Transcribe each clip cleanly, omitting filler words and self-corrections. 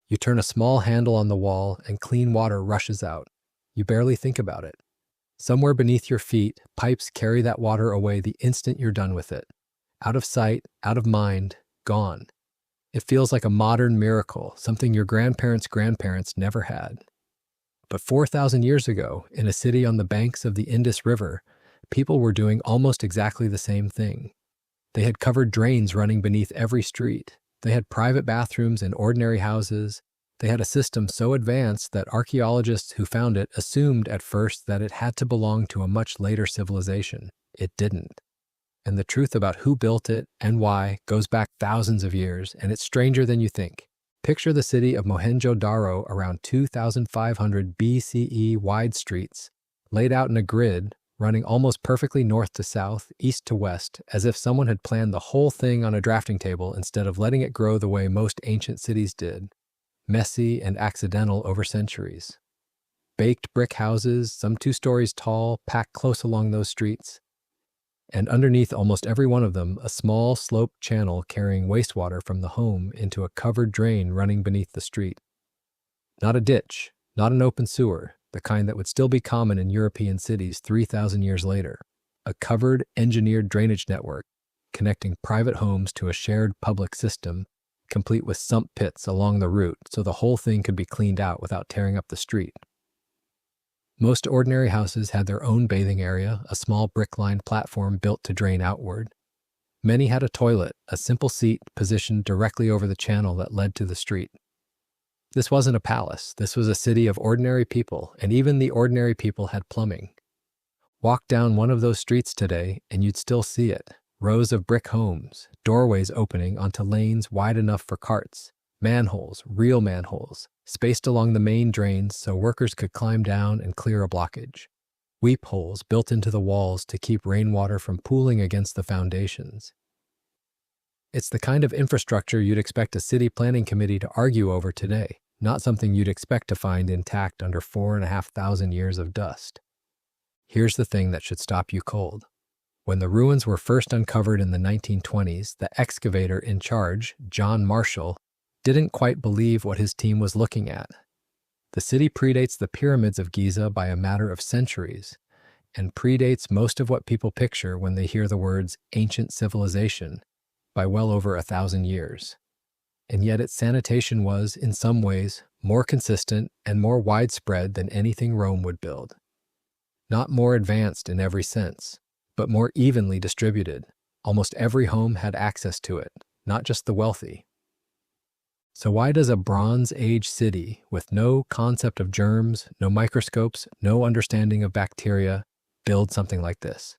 You turn a small handle on the wall and clean water rushes out. You barely think about it. Somewhere beneath your feet, pipes carry that water away the instant you're done with it. Out of sight, out of mind, gone. It feels like a modern miracle, something your grandparents' grandparents never had. But 4,000 years ago, in a city on the banks of the Indus River, people were doing almost exactly the same thing. They had covered drains running beneath every street. They had private bathrooms in ordinary houses. They had a system so advanced that archaeologists who found it assumed at first that it had to belong to a much later civilization. It didn't. And the truth about who built it and why goes back thousands of years, and it's stranger than you think. Picture the city of Mohenjo-daro around 2500 BCE, wide streets, laid out in a grid, running almost perfectly north to south, east to west, as if someone had planned the whole thing on a drafting table instead of letting it grow the way most ancient cities did. Messy and accidental over centuries. Baked brick houses, some 2 stories tall, packed close along those streets. And underneath almost every one of them, a small sloped channel carrying wastewater from the home into a covered drain running beneath the street. Not a ditch, not an open sewer, the kind that would still be common in European cities 3,000 years later. A covered, engineered drainage network connecting private homes to a shared public system, complete with sump pits along the route so the whole thing could be cleaned out without tearing up the street. Most ordinary houses had their own bathing area, a small brick-lined platform built to drain outward. Many had a toilet, a simple seat positioned directly over the channel that led to the street. This wasn't a palace. This was a city of ordinary people, and even the ordinary people had plumbing. Walk down one of those streets today, and you'd still see it. Rows of brick homes, doorways opening onto lanes wide enough for carts, manholes, real manholes, spaced along the main drains so workers could climb down and clear a blockage. Weep holes built into the walls to keep rainwater from pooling against the foundations. It's the kind of infrastructure you'd expect a city planning committee to argue over today, not something you'd expect to find intact under 4,500 years of dust. Here's the thing that should stop you cold. When the ruins were first uncovered in the 1920s, the excavator in charge, John Marshall, didn't quite believe what his team was looking at. The city predates the pyramids of Giza by a matter of centuries, and predates most of what people picture when they hear the words ancient civilization by well over 1,000 years. And yet its sanitation was, in some ways, more consistent and more widespread than anything Rome would build. Not more advanced in every sense, but more evenly distributed. Almost every home had access to it, not just the wealthy. So why does a Bronze Age city with no concept of germs, no microscopes, no understanding of bacteria, build something like this?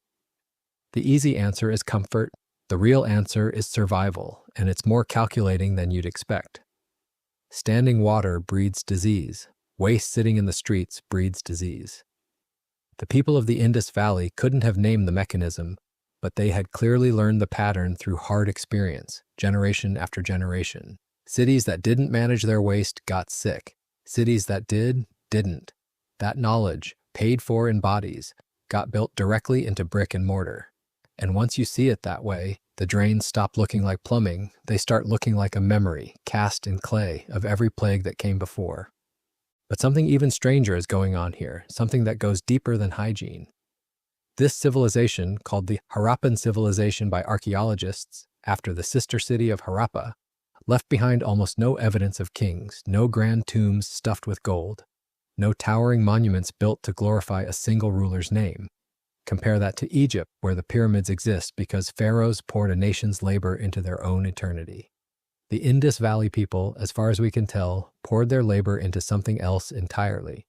The easy answer is comfort. The real answer is survival, and it's more calculating than you'd expect. Standing water breeds disease. Waste sitting in the streets breeds disease. The people of the Indus Valley couldn't have named the mechanism, but they had clearly learned the pattern through hard experience, generation after generation. Cities that didn't manage their waste got sick. Cities that did, didn't. That knowledge, paid for in bodies, got built directly into brick and mortar. And once you see it that way, the drains stop looking like plumbing. They start looking like a memory, cast in clay, of every plague that came before. But something even stranger is going on here, something that goes deeper than hygiene. This civilization, called the Harappan civilization by archaeologists, after the sister city of Harappa, left behind almost no evidence of kings, no grand tombs stuffed with gold, no towering monuments built to glorify a single ruler's name. Compare that to Egypt, where the pyramids exist because pharaohs poured a nation's labor into their own eternity. The Indus Valley people, as far as we can tell, poured their labor into something else entirely.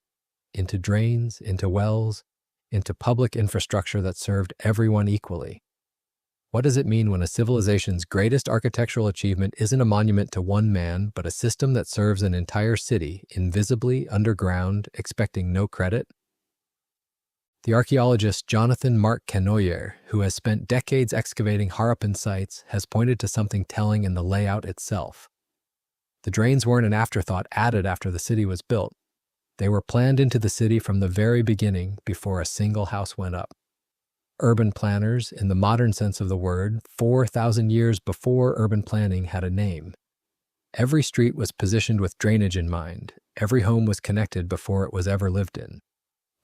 Into drains, into wells, into public infrastructure that served everyone equally. What does it mean when a civilization's greatest architectural achievement isn't a monument to one man, but a system that serves an entire city, invisibly, underground, expecting no credit? The archaeologist Jonathan Mark Canoyer, who has spent decades excavating Harappan sites, has pointed to something telling in the layout itself. The drains weren't an afterthought added after the city was built. They were planned into the city from the very beginning, before a single house went up. Urban planners, in the modern sense of the word, 4,000 years before urban planning had a name. Every street was positioned with drainage in mind. Every home was connected before it was ever lived in.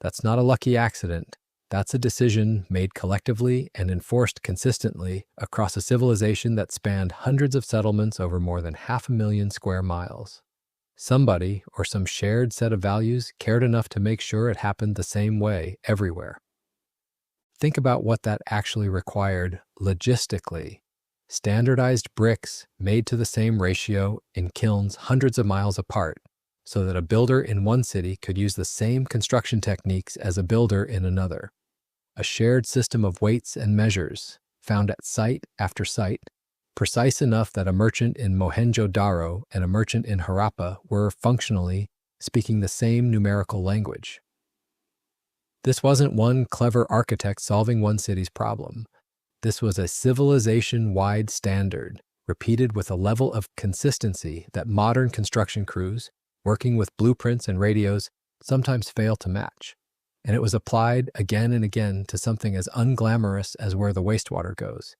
That's not a lucky accident. That's a decision made collectively and enforced consistently across a civilization that spanned hundreds of settlements over more than 500,000 square miles. Somebody, or some shared set of values, cared enough to make sure it happened the same way everywhere. Think about what that actually required logistically. Standardized bricks made to the same ratio in kilns hundreds of miles apart, so that a builder in one city could use the same construction techniques as a builder in another. A shared system of weights and measures, found at site after site, precise enough that a merchant in Mohenjo-daro and a merchant in Harappa were functionally speaking the same numerical language. This wasn't one clever architect solving one city's problem. This was a civilization-wide standard, repeated with a level of consistency that modern construction crews, working with blueprints and radios, sometimes fail to match. And it was applied again and again to something as unglamorous as where the wastewater goes.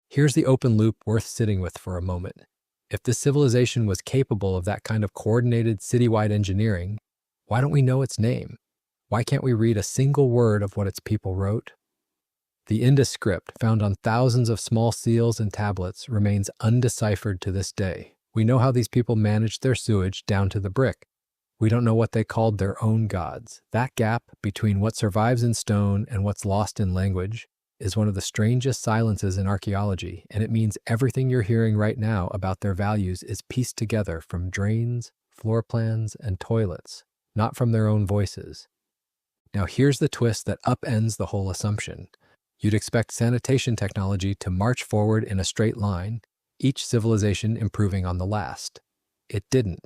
Here's the open loop worth sitting with for a moment. If this civilization was capable of that kind of coordinated citywide engineering, why don't we know its name? Why can't we read a single word of what its people wrote? The Indus script, found on thousands of small seals and tablets, remains undeciphered to this day. We know how these people managed their sewage down to the brick. We don't know what they called their own gods. That gap between what survives in stone and what's lost in language is one of the strangest silences in archaeology, and it means everything you're hearing right now about their values is pieced together from drains, floor plans, and toilets, not from their own voices. Now here's the twist that upends the whole assumption. You'd expect sanitation technology to march forward in a straight line, each civilization improving on the last. It didn't.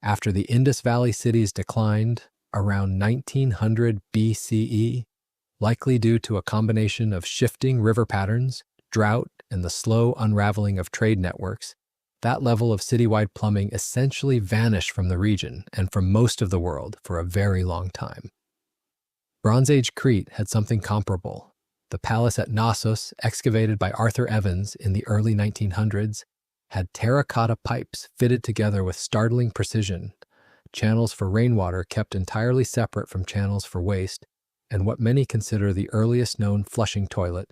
After the Indus Valley cities declined around 1900 BCE, likely due to a combination of shifting river patterns, drought, and the slow unraveling of trade networks, that level of citywide plumbing essentially vanished from the region and from most of the world for a very long time. Bronze Age Crete had something comparable. The palace at Knossos, excavated by Arthur Evans in the early 1900s, had terracotta pipes fitted together with startling precision, channels for rainwater kept entirely separate from channels for waste, and what many consider the earliest known flushing toilet,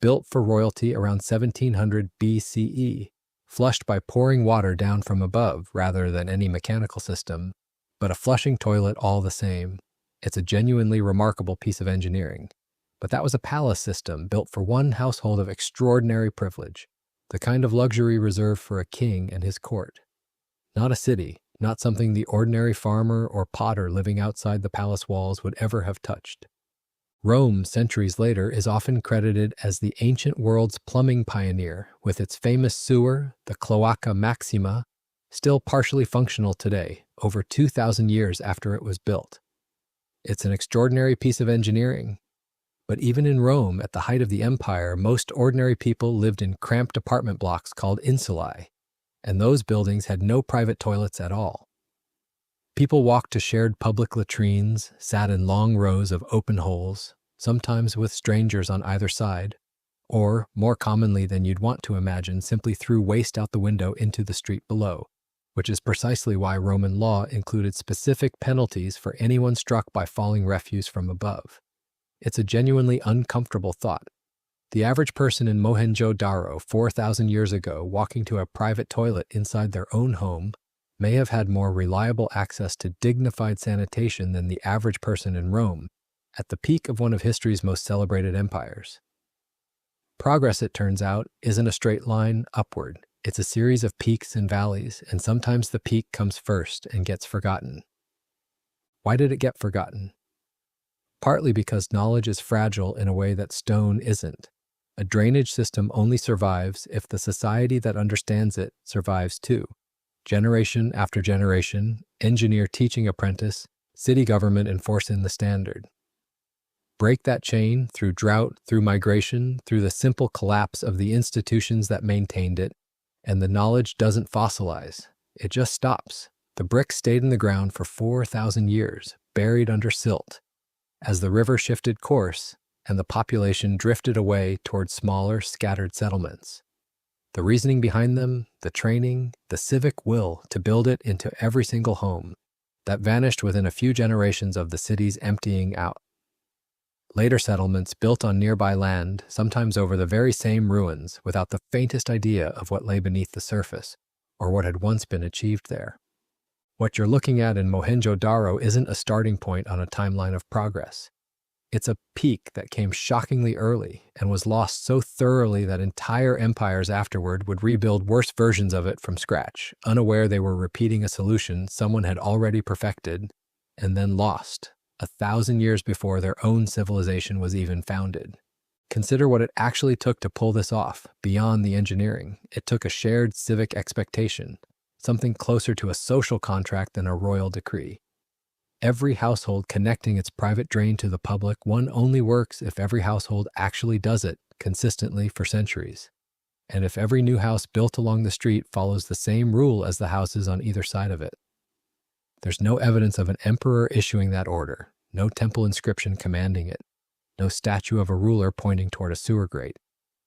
built for royalty around 1700 BCE, flushed by pouring water down from above rather than any mechanical system, but a flushing toilet all the same. It's a genuinely remarkable piece of engineering. But that was a palace system built for one household of extraordinary privilege, the kind of luxury reserved for a king and his court. Not a city, not something the ordinary farmer or potter living outside the palace walls would ever have touched. Rome, centuries later, is often credited as the ancient world's plumbing pioneer, with its famous sewer, the Cloaca Maxima, still partially functional today, over 2,000 years after it was built. It's an extraordinary piece of engineering. But even in Rome, at the height of the empire, most ordinary people lived in cramped apartment blocks called insulae, and those buildings had no private toilets at all. People walked to shared public latrines, sat in long rows of open holes, sometimes with strangers on either side, or, more commonly than you'd want to imagine, simply threw waste out the window into the street below, which is precisely why Roman law included specific penalties for anyone struck by falling refuse from above. It's a genuinely uncomfortable thought. The average person in Mohenjo-daro 4,000 years ago walking to a private toilet inside their own home may have had more reliable access to dignified sanitation than the average person in Rome, at the peak of one of history's most celebrated empires. Progress, it turns out, isn't a straight line upward. It's a series of peaks and valleys, and sometimes the peak comes first and gets forgotten. Why did it get forgotten? Partly because knowledge is fragile in a way that stone isn't. A drainage system only survives if the society that understands it survives too. Generation after generation, engineer teaching apprentice, city government enforcing the standard. Break that chain through drought, through migration, through the simple collapse of the institutions that maintained it, and the knowledge doesn't fossilize. It just stops. The bricks stayed in the ground for 4,000 years, buried under silt. As the river shifted course and the population drifted away toward smaller, scattered settlements. The reasoning behind them, the training, the civic will to build it into every single home, that vanished within a few generations of the city's emptying out. Later settlements built on nearby land, sometimes over the very same ruins, without the faintest idea of what lay beneath the surface, or what had once been achieved there. What you're looking at in Mohenjo-daro isn't a starting point on a timeline of progress. It's a peak that came shockingly early and was lost so thoroughly that entire empires afterward would rebuild worse versions of it from scratch, unaware they were repeating a solution someone had already perfected and then lost 1,000 years before their own civilization was even founded. Consider what it actually took to pull this off, beyond the engineering. It took a shared civic expectation, something closer to a social contract than a royal decree. Every household connecting its private drain to the public one only works if every household actually does it consistently for centuries, and if every new house built along the street follows the same rule as the houses on either side of it. There's no evidence of an emperor issuing that order, no temple inscription commanding it, no statue of a ruler pointing toward a sewer grate.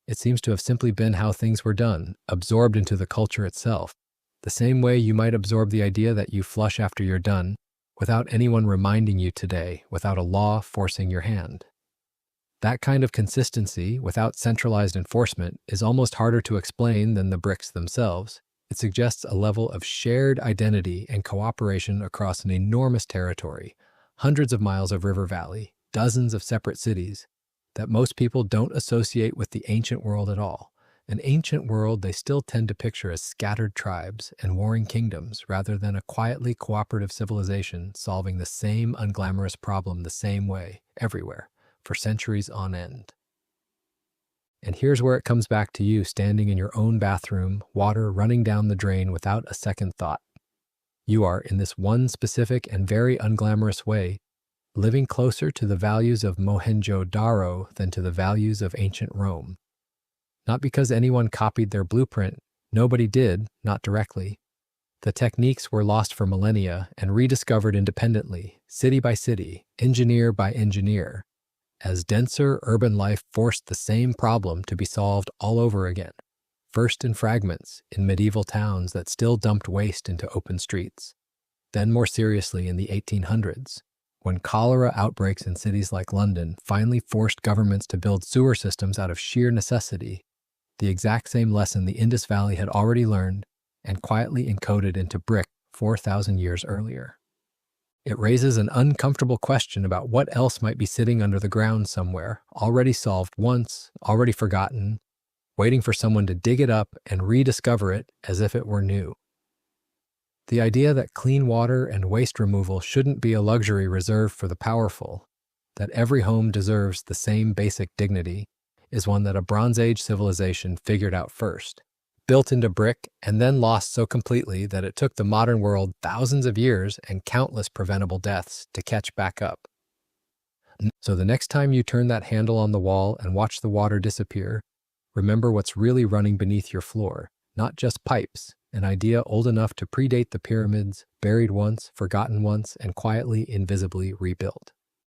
It seems to have simply been how things were done, absorbed into the culture itself, the same way you might absorb the idea that you flush after you're done, without anyone reminding you today, without a law forcing your hand. That kind of consistency, without centralized enforcement, is almost harder to explain than the bricks themselves. It suggests a level of shared identity and cooperation across an enormous territory, hundreds of miles of river valley, dozens of separate cities, that most people don't associate with the ancient world at all. An ancient world they still tend to picture as scattered tribes and warring kingdoms rather than a quietly cooperative civilization solving the same unglamorous problem the same way, everywhere, for centuries on end. And here's where it comes back to you standing in your own bathroom, water running down the drain without a second thought. You are, in this one specific and very unglamorous way, living closer to the values of Mohenjo-daro than to the values of ancient Rome. Not because anyone copied their blueprint, nobody did, not directly. The techniques were lost for millennia and rediscovered independently, city by city, engineer by engineer, as denser urban life forced the same problem to be solved all over again, first in fragments in medieval towns that still dumped waste into open streets, then more seriously in the 1800s, when cholera outbreaks in cities like London finally forced governments to build sewer systems out of sheer necessity, the exact same lesson the Indus Valley had already learned and quietly encoded into brick 4,000 years earlier. It raises an uncomfortable question about what else might be sitting under the ground somewhere, already solved once, already forgotten, waiting for someone to dig it up and rediscover it as if it were new. The idea that clean water and waste removal shouldn't be a luxury reserved for the powerful, that every home deserves the same basic dignity, is one that a Bronze Age civilization figured out first, built into brick and then lost so completely that it took the modern world thousands of years and countless preventable deaths to catch back up. So the next time you turn that handle on the wall and watch the water disappear, remember what's really running beneath your floor, not just pipes, an idea old enough to predate the pyramids, buried once, forgotten once, and quietly, invisibly rebuilt.